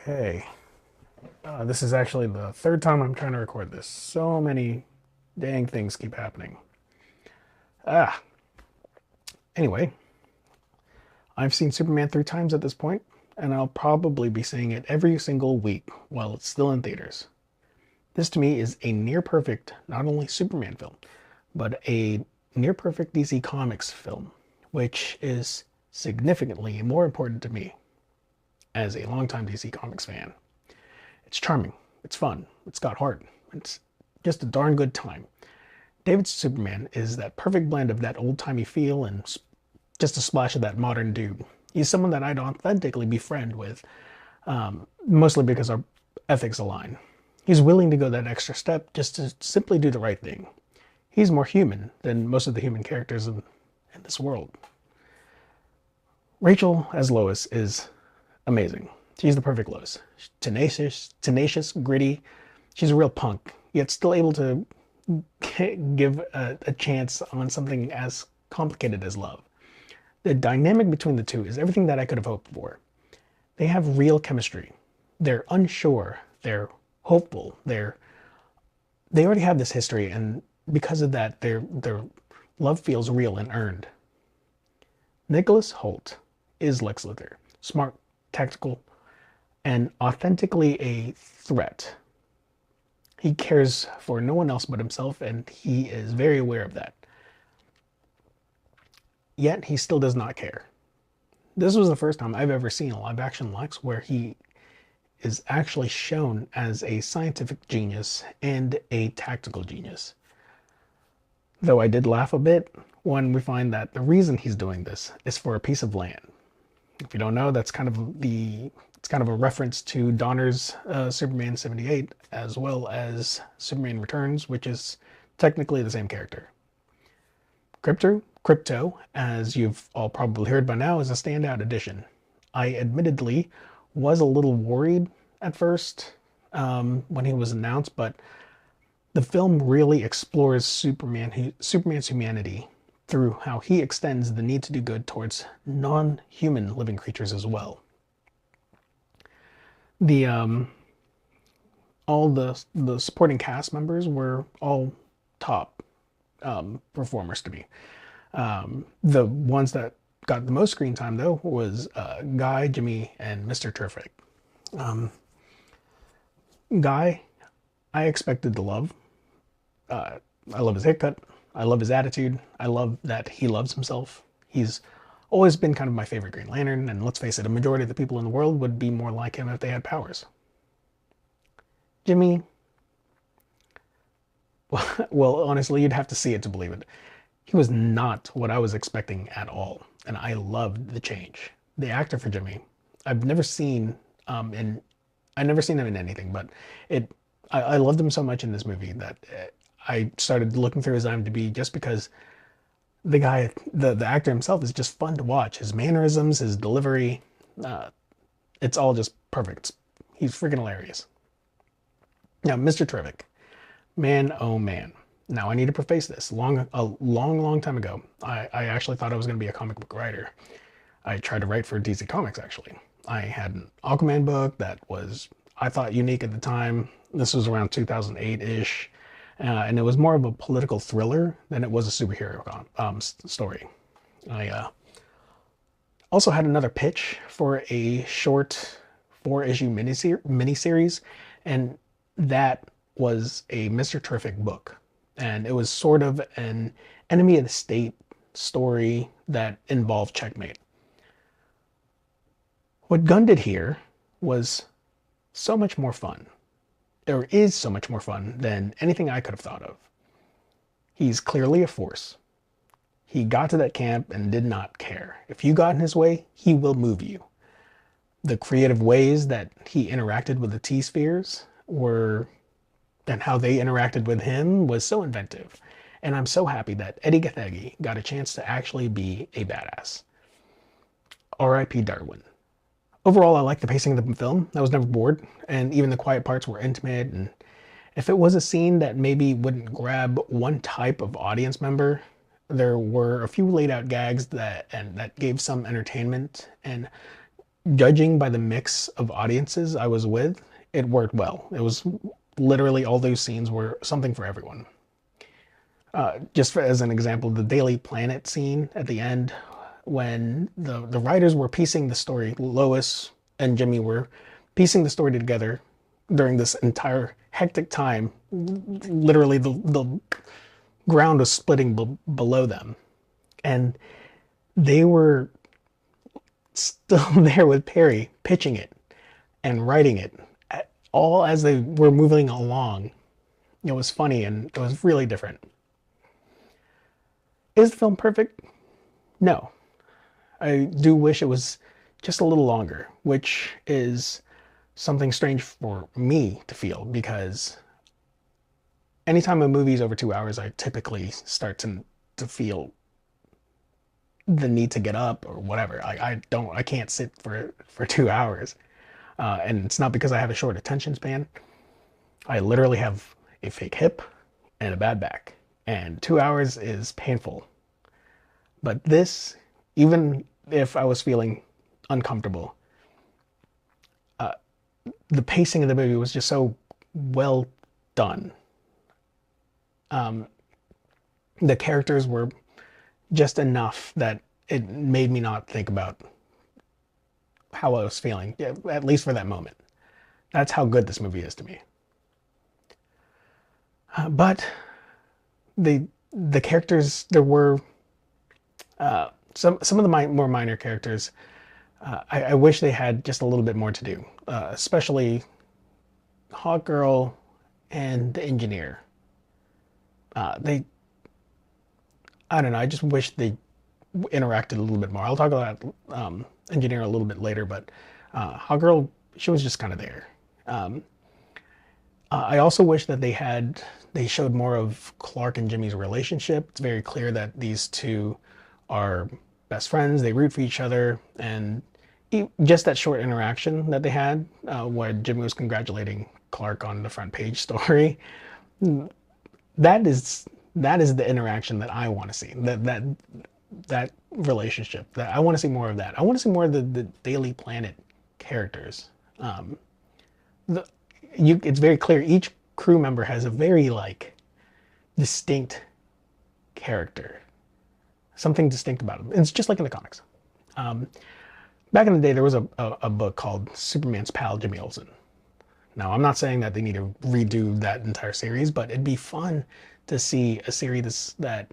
Okay. This is actually the third time I'm trying to record this. So many dang things keep happening. Ah, anyway, I've seen Superman 3 times at this point, and I'll probably be seeing it every single week while it's still in theaters. This to me is a near perfect, not only Superman film, but a near perfect DC Comics film, which is significantly more important to me as a longtime DC Comics fan. It's charming, it's fun, it's got heart, it's just a darn good time. David's Superman is that perfect blend of that old timey feel and just a splash of that modern dude. He's someone that I'd authentically befriend with, mostly because our ethics align. He's willing to go that extra step just to simply do the right thing. He's more human than most of the human characters in this world. Rachel as Lois is amazing. She's the perfect Lois. Tenacious, gritty. She's a real punk, yet still able to give a chance on something as complicated as love. The dynamic between the two is everything that I could have hoped for. They have real chemistry. They're unsure. They're hopeful. They already have this history, and because of that, their love feels real and earned. Nicholas Hoult is Lex Luthor, smart, tactical, and authentically a threat. He cares for no one else but himself, and he is very aware of that. Yet he still does not care. This was the first time I've ever seen a live action Lex where he is actually shown as a scientific genius and a tactical genius. Though I did laugh a bit when we find that the reason he's doing this is for a piece of land. If you don't know, that's kind of a reference to Donner's Superman 78, as well as Superman Returns, which is technically the same character. Crypto, as you've all probably heard by now, is a standout addition. I admittedly was a little worried at first when he was announced, but the film really explores Superman's humanity through how he extends the need to do good towards non-human living creatures as well. The all the supporting cast members were all top performers to me. The ones that got the most screen time though was Guy, Jimmy, and Mr. Terrific. Um, Guy, I expected to love. I love his haircut. I love his attitude. I love that he loves himself. He's always been kind of my favorite Green Lantern, and let's face it, a majority of the people in the world would be more like him if they had powers. Jimmy, well, honestly, you'd have to see it to believe it. He was not what I was expecting at all, and I loved the change. The actor for Jimmy, I've never seen in I never seen him in anything, but it I loved him so much in this movie that I started looking through his IMDb just because the actor himself is just fun to watch. His mannerisms, his delivery, uh, it's all just perfect. He's freaking hilarious. Now, Mr. Terrific, man, oh man. Now, I need to preface this. Long time ago, I actually thought I was going to be a comic book writer. I tried to write for DC Comics, actually. I had an Aquaman book that was, I thought, unique at the time. This was around 2008-ish. And it was more of a political thriller than it was a superhero story. I also had another pitch for a short 4-issue miniseries, and that was a Mr. Terrific book. And it was sort of an enemy of the state story that involved checkmate. What Gunn did here was so much more fun. Or is so much more fun than anything I could have thought of. He's clearly a force. He got to that camp and did not care. If you got in his way, he will move you. The creative ways that he interacted with the T-spheres were, and how they interacted with him was so inventive. And I'm so happy that Eddie Gathegi got a chance to actually be a badass. R.I.P. Darwin. Overall, I liked the pacing of the film. I was never bored, and even the quiet parts were intimate. And if it was a scene that maybe wouldn't grab one type of audience member, there were a few laid out gags that gave some entertainment. And Judging by the mix of audiences I was with, it worked well. It was literally all those scenes were something for everyone. Just as an example, the Daily Planet scene at the end, when the writers were piecing the story, Lois and Jimmy were piecing the story together during this entire hectic time. Literally, the ground was splitting below them, and they were still there with Perry pitching it and writing it all as they were moving along. It was funny and it was really different. Is the film perfect? No. I do wish it was just a little longer, which is something strange for me to feel because anytime a movie's over 2 hours, I typically start to feel the need to get up or whatever. I can't sit for 2 hours. And it's not because I have a short attention span. I literally have a fake hip and a bad back, and 2 hours is painful. But this, even if I was feeling uncomfortable, the pacing of the movie was just so well done. The characters were just enough that it made me not think about how I was feeling, at least for that moment. That's how good this movie is to me. But the characters, there were some of the more minor characters. I wish they had just a little bit more to do, especially Hawk Girl and the engineer. They, I don't know. I just wish they interacted a little bit more. I'll talk about engineer a little bit later, but Hawk Girl, she was just kind of there. I also wish that they showed more of Clark and Jimmy's relationship. It's very clear that these two are best friends. They root for each other, and just that short interaction that they had, where Jimmy was congratulating Clark on the front page story, that is the interaction that I want to see. That relationship. That I want to see more of that. I want to see more of the Daily Planet characters. It's very clear each crew member has a very distinct character, something distinct about them. It's just like in the comics. Back in the day, there was a book called Superman's Pal, Jimmy Olsen. Now, I'm not saying that they need to redo that entire series, but it'd be fun to see a series that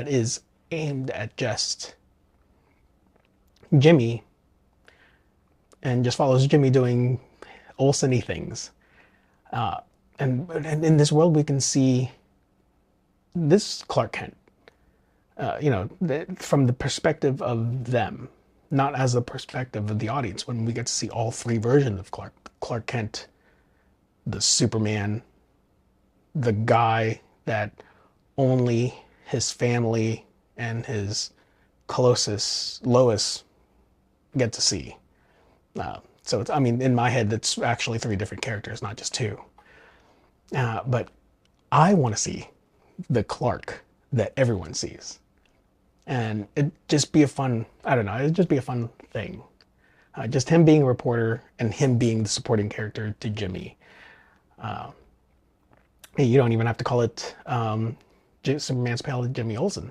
is aimed at just Jimmy and just follows Jimmy doing Olsen-y things. And in this world, we can see this Clark Kent, from the perspective of them, not as a perspective of the audience. When we get to see all three versions of Clark Kent, the Superman, the guy that only his family and his closest Lois get to see. So it's, I mean, in my head, it's actually three different characters, not just two. But I want to see the Clark that everyone sees. And it'd just be a fun, I don't know, it'd just be a fun thing. Just him being a reporter and him being the supporting character to Jimmy. You don't even have to call it Superman's Pal to Jimmy Olsen.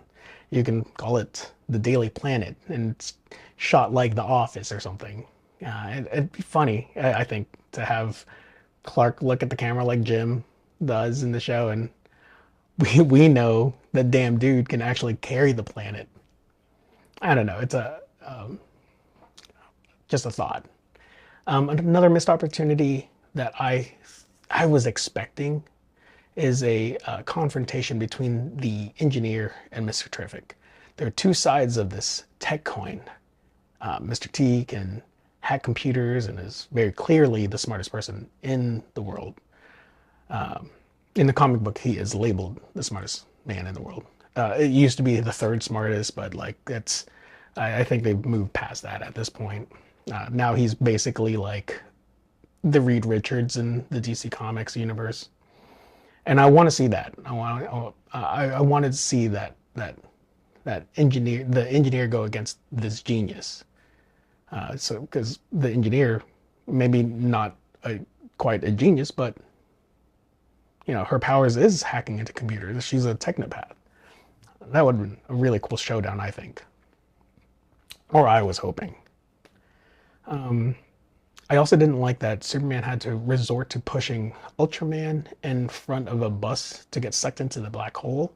You can call it the Daily Planet, and it's shot like The Office or something. It'd be funny, I think, to have Clark look at the camera like Jim does in the show, and we know that damn dude can actually carry the planet. I don't know. It's just a thought. Another missed opportunity that I was expecting is a confrontation between the engineer and Mr. Terrific. There are two sides of this tech coin. Mr. T can hack computers and is very clearly the smartest person in the world. In the comic book, he is labeled the smartest man in the world. It used to be the third smartest, but I think they've moved past that at this point. Now he's basically like the Reed Richards in the DC Comics universe. And I want to see that. I wanted to see the engineer go against this genius. So because the engineer, maybe not a, quite a genius, but her powers is hacking into computers. She's a technopath. That would have been a really cool showdown, I think, or I was hoping. I also didn't like that Superman had to resort to pushing Ultraman in front of a bus to get sucked into the black hole.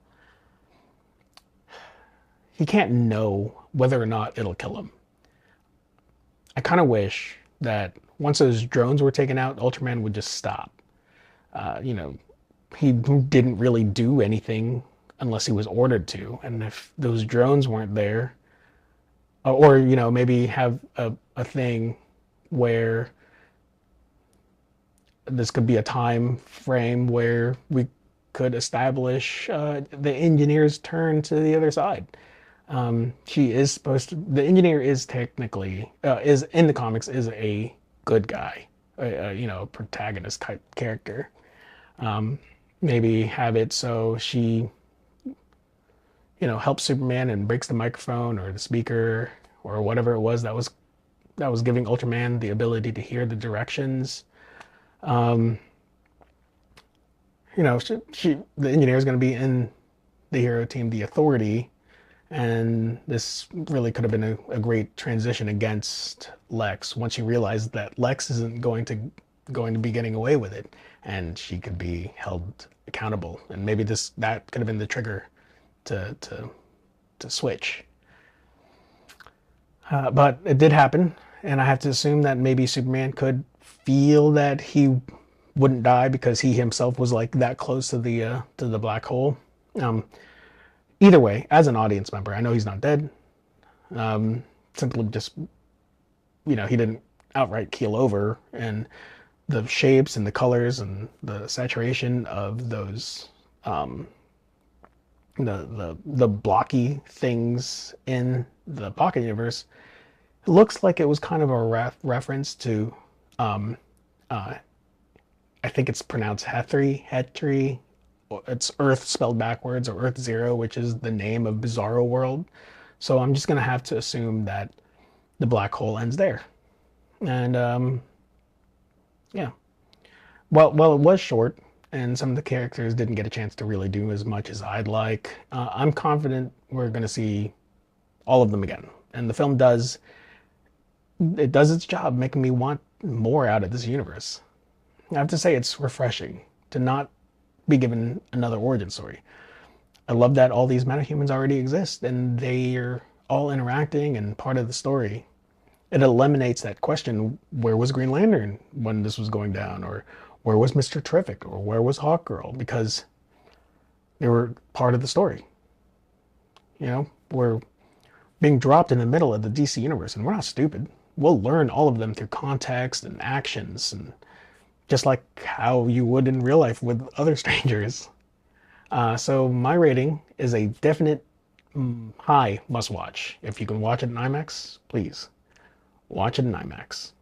He can't know whether or not it'll kill him. I kind of wish that once those drones were taken out, Ultraman would just stop. Uh, you know, he didn't really do anything unless he was ordered to. And if those drones weren't there, or maybe have a thing where this could be a time frame where we could establish the engineer's turn to the other side. She is supposed to. The engineer is technically is in the comics is a good guy, a protagonist type character. Maybe have it so she, helps Superman and breaks the microphone or the speaker or whatever it was that was giving Ultraman the ability to hear the directions. Um, the engineer is going to be in the hero team, the Authority, and this really could have been a great transition against Lex once you realize that Lex isn't going to be getting away with it, and she could be held accountable. And maybe that could have been the trigger to switch. But it did happen, and I have to assume that maybe Superman could feel that he wouldn't die because he himself was like that close to the black hole. Um, Either way, as an audience member, I know he's not dead. Simply just, he didn't outright keel over, and the shapes and the colors and the saturation of those, the blocky things in the Pocket Universe, it looks like it was kind of a reference to, um, uh, I think it's pronounced Hetri. It's Earth spelled backwards, or Earth Zero, which is the name of Bizarro World. So I'm just gonna have to assume that the black hole ends there. And yeah, well, it was short, and some of the characters didn't get a chance to really do as much as I'd like. I'm confident we're gonna see all of them again, and the film does its job, making me want more out of this universe. I have to say, it's refreshing to not be given another origin story. I love that all these metahumans already exist and they're all interacting and part of the story. It eliminates that question, where was Green Lantern when this was going down? Or where was Mr. Terrific? Or where was Hawkgirl? Because they were part of the story. We're being dropped in the middle of the DC universe, and we're not stupid. We'll learn all of them through context and actions, and just like how you would in real life with other strangers. So my rating is a definite high must watch. If you can watch it in IMAX, please watch it in IMAX.